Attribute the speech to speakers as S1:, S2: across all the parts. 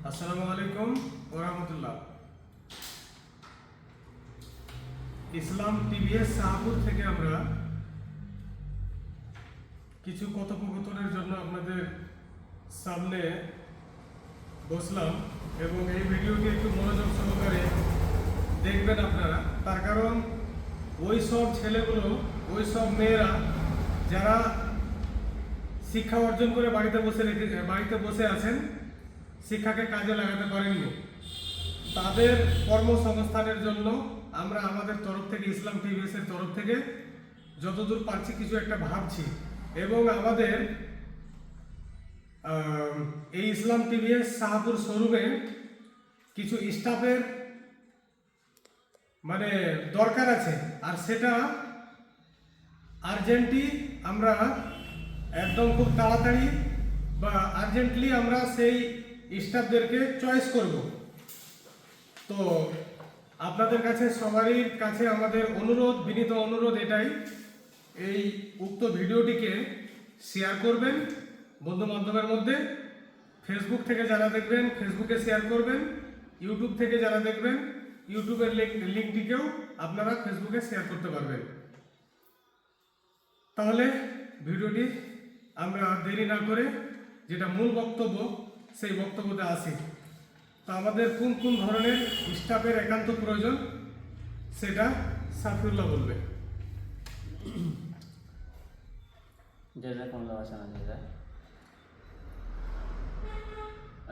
S1: আসসালামু আলাইকুম ওয়া রাহমাতুল্লাহ। ইসলাম টিভিএস শাহপুর থেকে আমরা কিছু কথোপকথনের জন্য আপনাদের সামনে বসলাম এবং এই ভিডিওটি একটু মনোযোগ সহকারে দেখবেন আপনারা। তার কারণ ওই সব ছেলেগুলো, ওই সব মেয়েরা যারা শিক্ষা অর্জন করে বাড়িতে বসে আছেন, শিক্ষাকে কাজে লাগাতে পারেননি, তাদের কর্মসংস্থানের জন্য আমরা আমাদের তরফ থেকে, ইসলাম টিভিএস এর তরফ থেকে যতদূর পারছি কিছু একটা ভাবছি। এবং আমাদের এই ইসলাম টিভিএস শাহপুর শোরুমে কিছু স্টাফের দরকার আছে, আর সেটা আর্জেন্টলি আমরা একদম খুব তাড়াতাড়ি বা আর্জেন্টলি আমরা সেই স্টাফদেরকে চয়েস করব। তো আপনাদের কাছে, সবারই কাছে আমাদের অনুরোধ, বিনীত অনুরোধ এটাই, এই উক্ত ভিডিওটিকে শেয়ার করবেন বন্ধু বান্ধবের মধ্যে। ফেসবুক থেকে যারা দেখবেন ফেসবুকে শেয়ার করবেন, ইউটিউব থেকে যারা দেখবেন ইউটিউবের লিঙ্কটিকেও আপনারা ফেসবুকে শেয়ার করতে পারবেন। তাহলে ভিডিওটি আমরা দেরি না করে যেটা মূল বক্তব্য, সেই বক্তব্যতে আসি। তো আমাদের কোন কোন ধরনের স্টাফের একান্ত প্রয়োজন সেটা সাফিউল্লাহ বলবে।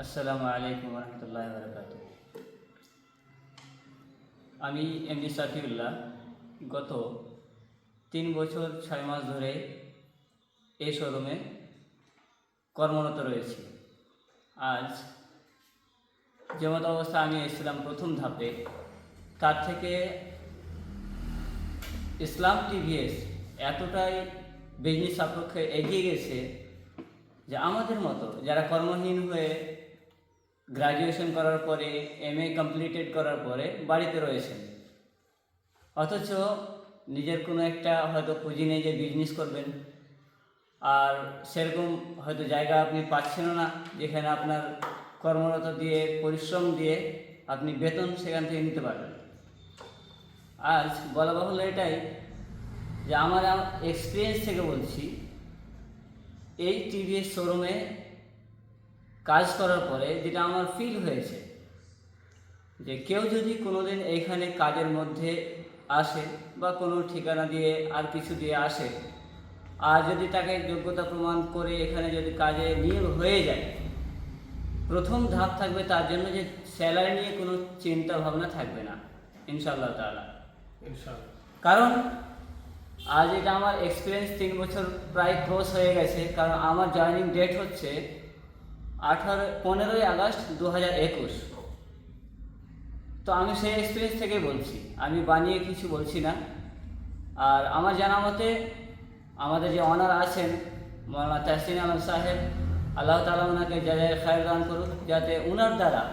S2: আসসালামু আলাইকুম ওয়া রাহমাতুল্লাহি ওয়া বারাকাতুহু। আমি এমডি সাফিউল্লাহ গত 3 বছর 6 মাস ধরে এই শোরুমে কর্মরত রয়েছি। আজ যেমন অবস্থা আমি এসেছিলাম প্রথম ধাপে, তার থেকে ইসলাম টিভিএস এতটাই বিজনেস সাপেক্ষে এগিয়ে গেছে যে আমাদের মতো যারা কর্মহীন হয়ে গ্র্যাজুয়েশন করার পরে, MA কমপ্লিটেড করার পরে বাড়িতে রয়েছেন, অথচ নিজের কোনো একটা হয়তো পুঁজি নেই যে বিজনেস করবেন, আর সেরকম হয়তো জায়গা আপনি পাচ্ছেনও না যেখানে আপনার কর্মরত দিয়ে, পরিশ্রম দিয়ে আপনি বেতন সেখান থেকে নিতে পারবেন। আজ বলা বাহুল্য এটাই যে আমার এক্সপিরিয়েন্স থেকে বলছি, এই টিভিএস শোরুমে কাজ করার পরে যেটা আমার ফিল হয়েছে, যে কেউ যদি কোনোদিন এইখানে কাজের মধ্যে আসে বা কোনো ঠিকানা দিয়ে আর কিছু দিয়ে আসে, আর যদি তাকে যোগ্যতা প্রমাণ করে এখানে যদি কাজে নিয়োগ হয়ে যায়, প্রথম ধাপ থাকবে তার জন্য যে স্যালারি নিয়ে কোনো চিন্তা ভাবনা থাকবে না ইনশাআল্লাহ তাআলা। কারণ আজ এটা আমার এক্সপিরিয়েন্স 3 বছর প্রায় ক্রস হয়ে গেছে। কারণ আমার জয়েনিং ডেট হচ্ছে 15ই আগস্ট 2021। তো আমি সেই এক্সপিরিয়েন্স থেকে বলছি, আমি বানিয়ে কিছু বলছি না। আর আমার জানা মতে আমাদের যে অনার আছেন মাওলানা তাহসিন আলম সাহেব, আল্লাহ তাআলা ওনাকে জাযায়ে খায়র দান করুক, যাতে ওনার দ্বারা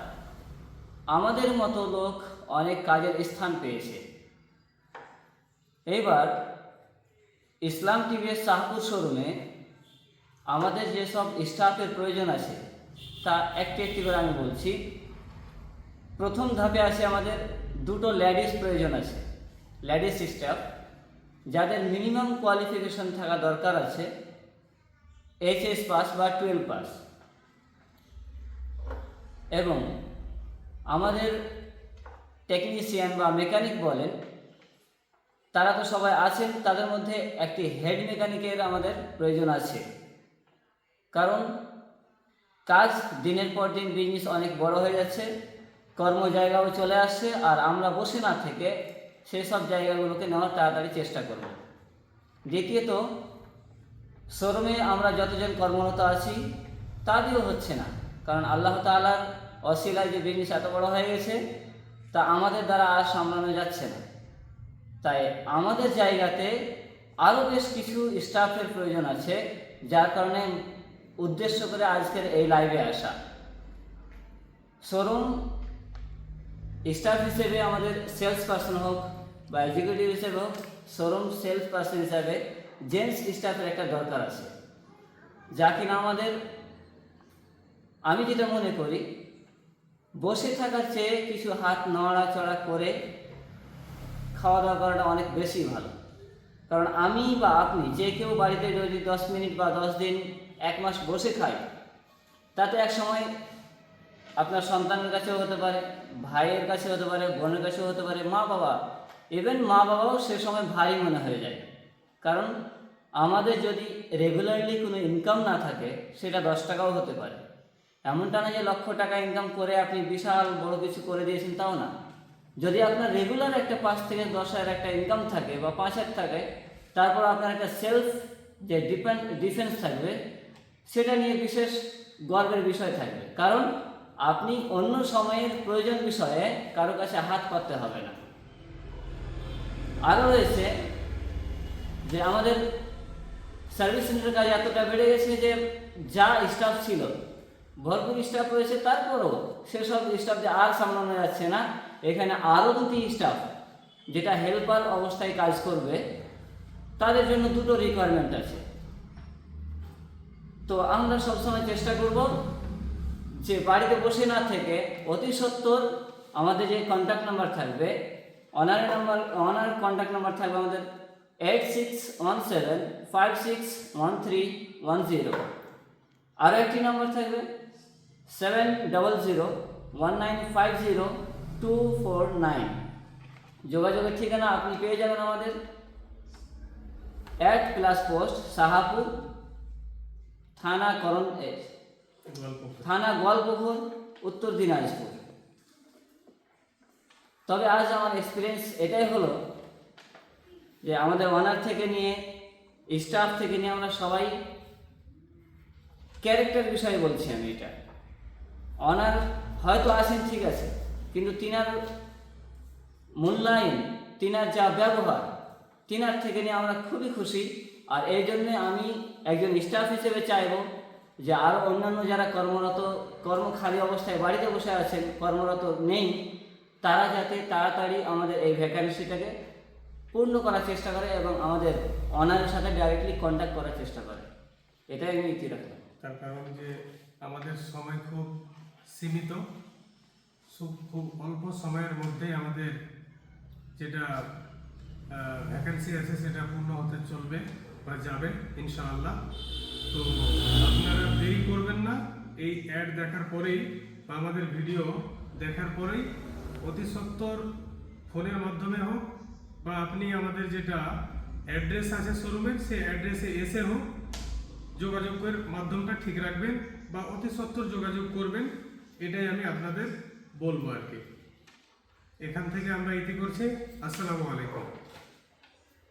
S2: আমাদের মতো লোক অনেক কাজের স্থান পেয়েছে। এইবার ইসলাম টিভিএস শাহপুর শোরুমে আমাদের যেসব স্টাফের প্রয়োজন আছে তা একটি একটি করে আমি বলছি। প্রথম ধাপে আছে আমাদের 2টো লেডিস প্রয়োজন আছে, লেডিস স্টাফ, যাদের মিনিমাম কোয়ালিফিকেশন থাকা দরকার আছে HS পাস বা 12 পাস। এবং আমাদের টেকনিশিয়ান বা মেকানিক বলেন, তারা তো সবাই আছেন, তাদের মধ্যে একটি হেড মেকানিকের আমাদের প্রয়োজন আছে। কারণ কাজ দিনের পর দিন বিজনেস অনেক বড় হয়ে যাচ্ছে, কর্ম জায়গাও চলে আসছে, আর আমরা বসে না থেকে সেই সব জায়গাগুলোকে নেওয়ার তাড়াতাড়ি চেষ্টা করব। দ্বিতীয়ত, শোরুমে আমরা যতজন কর্মরত আছি তা দিয়েও হচ্ছে না, কারণ আল্লাহ তাআলার অসিলায় যে বিজনেস এত বড় হয়ে গেছে তা আমাদের দ্বারা আর সামলানো যাচ্ছে না। তাই আমাদের জায়গাতে আরও বেশ কিছু স্টাফের প্রয়োজন আছে, যার কারণে উদ্দেশ্য করে আজকের এই লাইভে আসা। শোরুম স্টাফ হিসেবে আমাদের সেলস পার্সন হোক বা এক্সিকিউটিভ হিসেবে হোক, শোরুম সেলস পার্সন হিসাবে জেন্টস স্টাফের একটা দরকার আছে, যা কিনা আমি যেটা মনে করি বসে থাকার চেয়ে কিছু হাত নড়াচড়া করে খাওয়া দাওয়া করাটা অনেক বেশি ভালো। কারণ আমি বা আপনি যে কেউ বাড়িতে যদি 10 মিনিট বা 10 দিন 1 মাস বসে খায়, তাতে এক সময় আপনার সন্তানের কাছেও হতে পারে, ভাইয়ের কাছে হতে পারে, বোনের কাছেও হতে পারে, মা বাবা, ইভেন মা বাবাও সে সময় ভারী মনে হয়ে যায়। কারণ আমাদের যদি রেগুলারলি কোনো ইনকাম না থাকে, সেটা 10 টাকাও হতে পারে। এমনটা না যে লক্ষ টাকা ইনকাম করে আপনি বিশাল বড় কিছু করে দিয়েছেন, তাও না। যদি আপনার রেগুলার একটা 5 থেকে 10,000 একটা ইনকাম থাকে বা 5,000 থাকে, তারপর আপনার একটা সেলফ যে ডিফেন্স থাকবে, সেটা নিয়ে বিশেষ গর্বের বিষয় থাকবে। কারণ আপনি অন্য সময়ের প্রয়োজন বিষয়ে কারো কাছে হাত পাততে হবে না। আরও রয়েছে যে আমাদের সার্ভিস সেন্টারের কাজ এতটা বেড়ে গেছে যে যা স্টাফ ছিল, ভরপুর স্টাফ রয়েছে, তারপরও সেসব স্টাফ যে আর সামলানো যাচ্ছে না। এখানে আরও 2টি স্টাফ যেটা হেল্পার অবস্থায় কাজ করবে, তাদের জন্য 2টো রিকোয়ারমেন্ট আছে। তো আমরা সবসময় চেষ্টা করব যে বাড়িতে বসে না থেকে অতি সত্বর আমাদের যে কন্ট্যাক্ট নাম্বার থাকবে, অনার কন্ট্যাক্ট নাম্বার থাকবে আমাদের 8617561310। আরও একটি নাম্বার থাকবে 7019502449। যোগাযোগের ঠিকানা আপনি পেয়ে যাবেন আমাদের @+ পোস্ট সাহাপুর, থানা থানা গোয়ালপুকুর, উত্তর দিনাজপুর। তবে আজ আমার এক্সপিরিয়েন্স এটাই হলো যে আমাদের ওনার থেকে নিয়ে, স্টাফ থেকে নিয়ে, আমরা সবাই ক্যারেক্টার বিষয়ে বলছি আমি। এটা ওনার হয়তো আসেন ঠিক আছে, কিন্তু তিনার মূল্যায়ন, তিনার যা ব্যবহার, তিনার থেকে নিয়ে আমরা খুবই খুশি। আর এই জন্যে আমি একজন স্টাফ হিসেবে চাইব যে আরও অন্যান্য যারা কর্মখালি অবস্থায় বাড়িতে বসে আছেন, কর্মরত নেই, তারা যাতে তাড়াতাড়ি আমাদের এই ভ্যাকান্সিটাকে পূর্ণ করার চেষ্টা করে এবং আমাদের অনারের সাথে ডাইরেক্টলি কন্ট্যাক্ট করার চেষ্টা করে। এটাই আমি ইতি রাখলাম।
S1: তার কারণ যে আমাদের সময় খুব সীমিত, খুব অল্প সময়ের মধ্যেই আমাদের যেটা ভ্যাকেন্সি আছে সেটা পূর্ণ হতে চলবে বা যাবে ইনশাআল্লাহ। তো আপনারা দেরি করবেন না, এই অ্যাড দেখার পরেই বা আমাদের ভিডিও দেখার পরেই অতি সত্বর ফোনের মাধ্যমে হোক বা আপনি আমাদের যেটা অ্যাড্রেস আছে শোরুমের, সেই অ্যাড্রেসে এসে হোক, যোগাযোগের মাধ্যমটা ঠিক রাখবেন বা অতি সত্বর যোগাযোগ করবেন। এটাই আমি আপনাদের বলবো আর কি। এখান থেকে আমরা ইতি করছি। আসসালামু আলাইকুম।